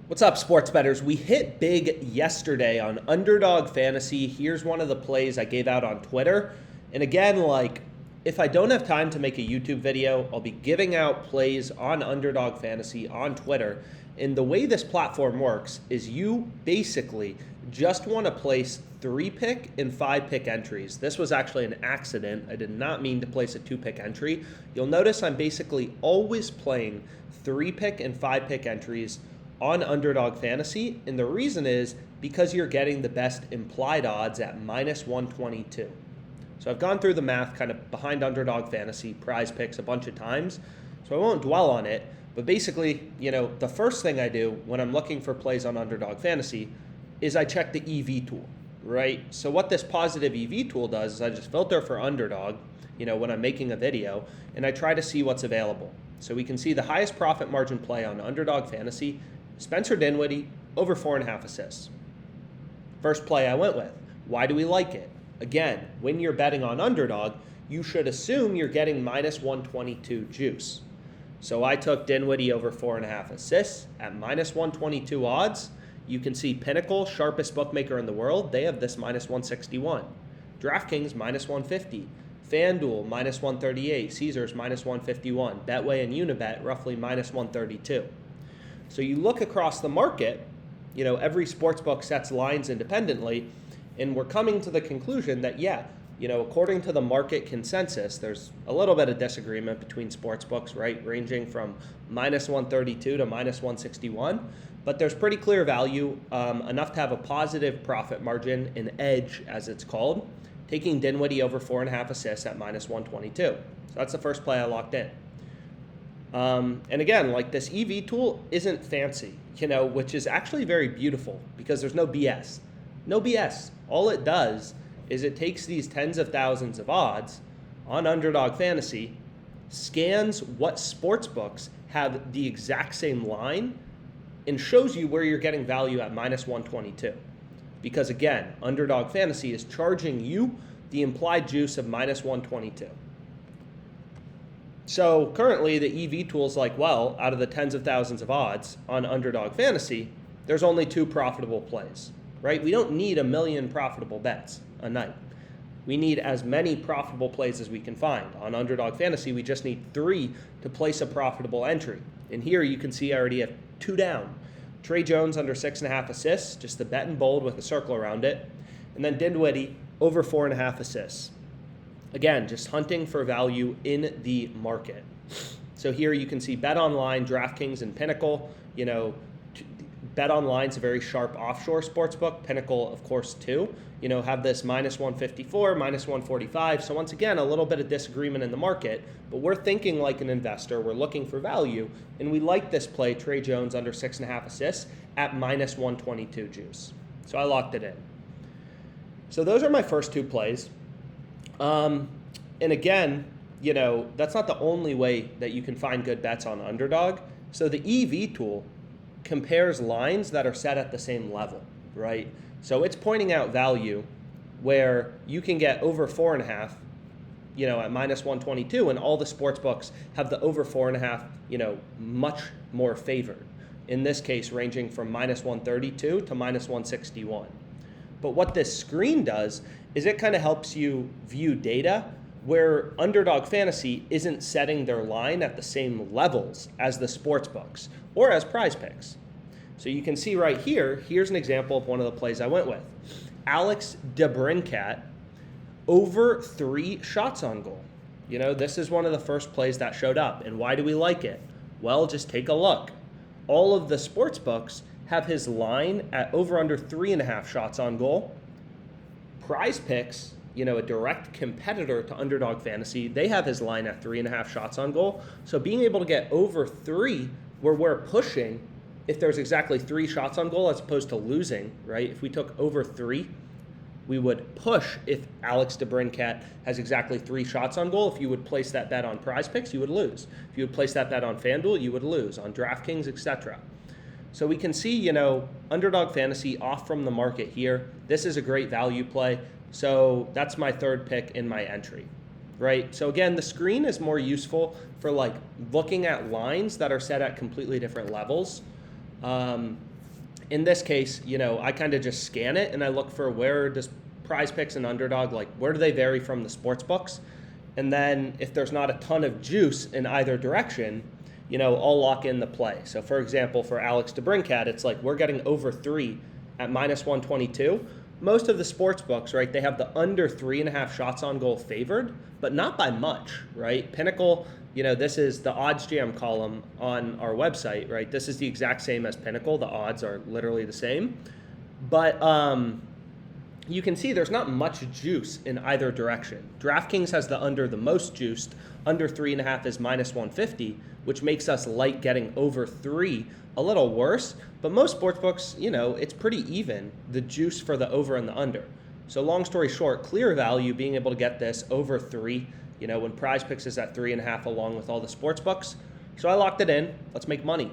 What's up, sports bettors? We hit big yesterday on Underdog Fantasy. Here's one of the plays I gave out on Twitter. And again, if I don't have time to make a YouTube video, I'll be giving out plays on Underdog Fantasy on Twitter. And the way this platform works is you basically just want to place 3-pick and 5-pick entries. This was actually an accident. I did not mean to place a 2-pick entry. You'll notice I'm basically always playing 3-pick and 5-pick entries on Underdog Fantasy, and the reason is because you're getting the best implied odds at minus 122. So I've gone through the math kind of behind Underdog Fantasy, prize picks a bunch of times, so I won't dwell on it, but basically, the first thing I do when I'm looking for plays on Underdog Fantasy is I check the EV tool, right? So what this positive EV tool does is I just filter for Underdog, when I'm making a video, and I try to see what's available. So we can see the highest profit margin play on Underdog Fantasy, Spencer Dinwiddie, over 4.5 assists. First play I went with. Why do we like it? Again, when you're betting on Underdog, you should assume you're getting minus 122 juice. So I took Dinwiddie over 4.5 assists at minus 122 odds. You can see Pinnacle, sharpest bookmaker in the world, they have this minus 161. DraftKings, minus 150. FanDuel, minus 138. Caesars, minus 151. Betway and Unibet, roughly minus 132. So you look across the market, every sportsbook sets lines independently, and we're coming to the conclusion that, according to the market consensus, there's a little bit of disagreement between sportsbooks, right, ranging from minus 132 to minus 161, but there's pretty clear value, enough to have a positive profit margin, an edge as it's called, taking Dinwiddie over 4.5 assists at minus 122. So that's the first play I locked in. And again, this EV tool isn't fancy, which is actually very beautiful because there's no BS. No BS. All it does is it takes these tens of thousands of odds on Underdog Fantasy, scans what sports books have the exact same line, and shows you where you're getting value at minus 122. Because again, Underdog Fantasy is charging you the implied juice of minus 122. So currently the EV tool's out of the tens of thousands of odds on Underdog Fantasy, there's only 2 profitable plays, right? We don't need 1 million profitable bets a night. We need as many profitable plays as we can find. On Underdog Fantasy, we just need 3 to place a profitable entry. And here you can see I already have 2 down. Tre Jones under 6.5 assists, just the bet and bold with a circle around it. And then Dinwiddie over 4.5 assists. Again, just hunting for value in the market. So here you can see BetOnline, DraftKings, and Pinnacle. BetOnline's a very sharp offshore sportsbook. Pinnacle, of course, too. Have this minus 154, minus 145. So once again, a little bit of disagreement in the market, but we're thinking like an investor. We're looking for value, and we like this play, Tre Jones under 6.5 assists at minus 122 juice. So I locked it in. So those are my first 2 plays. And again, that's not the only way that you can find good bets on Underdog. So the EV tool compares lines that are set at the same level, right? So it's pointing out value where you can get over 4.5, at minus 122, and all the sports books have the over 4.5, much more favored. In this case, ranging from minus 132 to minus 161. But what this screen does is it kind of helps you view data where Underdog Fantasy isn't setting their line at the same levels as the sports books or as prize picks. So you can see right here, here's an example of one of the plays I went with. Alex DeBrincat over 3 shots on goal. This is one of the first plays that showed up. And why do we like it? Well, just take a look. All of the sports books have his line at over under 3.5 shots on goal. Prize Picks, a direct competitor to Underdog Fantasy, they have his line at 3.5 shots on goal. So being able to get over 3, where we're pushing, if there's exactly 3 shots on goal as opposed to losing, right? If we took over 3, we would push if Alex DeBrincat has exactly 3 shots on goal. If you would place that bet on Prize Picks, you would lose. If you would place that bet on FanDuel, you would lose. On DraftKings, etc. So we can see, Underdog Fantasy off from the market here. This is a great value play. So that's my 3rd pick in my entry, right? So again, the screen is more useful for looking at lines that are set at completely different levels. In this case, I kind of just scan it and I look for where does Prize Picks and Underdog, like where do they vary from the sports books? And then if there's not a ton of juice in either direction, I'll lock in the play. So for example, for Alex DeBrincat, it's like we're getting over 3 at minus 122. Most of the sports books, right, they have the under 3.5 shots on goal favored, but not by much, right? Pinnacle, this is the odds jam column on our website, right? This is the exact same as Pinnacle. The odds are literally the same. But you can see there's not much juice in either direction. DraftKings has the under the most juiced. Under 3.5 is minus 150, which makes us like getting over 3 a little worse. But most sportsbooks, it's pretty even, the juice for the over and the under. So long story short, clear value being able to get this over 3, when Prize Picks is at 3.5 along with all the sports books. So I locked it in. Let's make money.